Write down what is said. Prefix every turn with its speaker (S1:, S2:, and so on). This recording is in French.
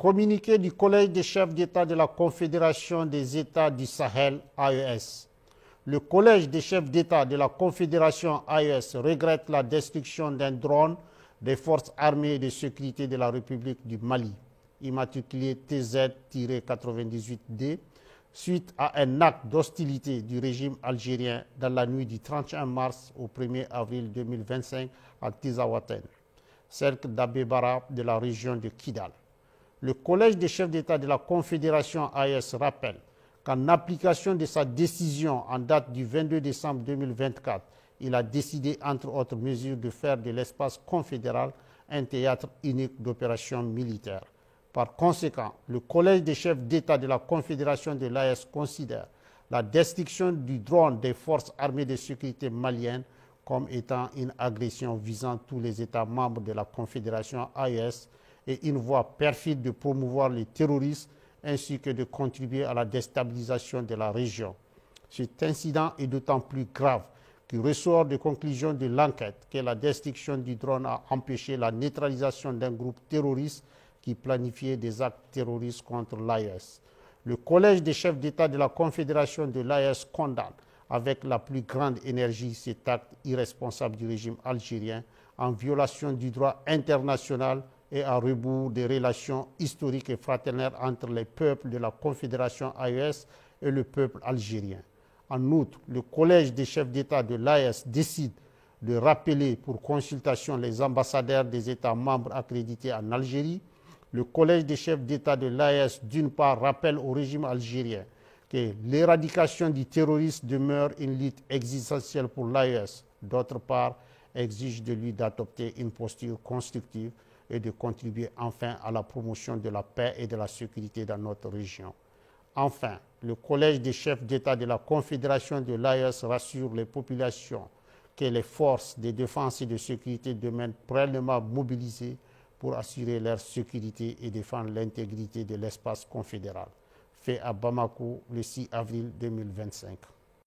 S1: Communiqué du Collège des chefs d'État de la Confédération des États du Sahel, AES. Le Collège des chefs d'État de la Confédération AES regrette la destruction d'un drone des forces armées et de sécurité de la République du Mali, immatriculé TZ-98D, suite à un acte d'hostilité du régime algérien dans la nuit du 31 mars au 1er avril 2025 à Tizawaten, cercle d'Abebara de la région de Kidal. Le Collège des chefs d'État de la Confédération AES rappelle qu'en application de sa décision en date du 22 décembre 2024, il a décidé, entre autres mesures, de faire de l'espace confédéral un théâtre unique d'opérations militaires. Par conséquent, le Collège des chefs d'État de la Confédération de l'AES considère la destruction du drone des forces armées de sécurité maliennes comme étant une agression visant tous les États membres de la Confédération AES et une voie perfide de promouvoir le terrorisme ainsi que de contribuer à la déstabilisation de la région. Cet incident est d'autant plus grave qu'il ressort des conclusions de l'enquête que la destruction du drone a empêché la neutralisation d'un groupe terroriste qui planifiait des actes terroristes contre l'AES. Le Collège des chefs d'État de la Confédération de l'AES condamne avec la plus grande énergie cet acte irresponsable du régime algérien en violation du droit international et à rebours des relations historiques et fraternelles entre les peuples de la Confédération AES et le peuple algérien. En outre, le Collège des chefs d'État de l'AES décide de rappeler pour consultation les ambassadeurs des États membres accrédités en Algérie. Le Collège des chefs d'État de l'AES, d'une part, rappelle au régime algérien que l'éradication du terrorisme demeure une lutte existentielle pour l'AES. D'autre part, exige de lui d'adopter une posture constructive et de contribuer enfin à la promotion de la paix et de la sécurité dans notre région. Enfin, le Collège des chefs d'État de la Confédération de l'AES rassure les populations que les forces de défense et de sécurité demeurent pleinement mobilisées pour assurer leur sécurité et défendre l'intégrité de l'espace confédéral. Fait à Bamako le 6 avril 2025.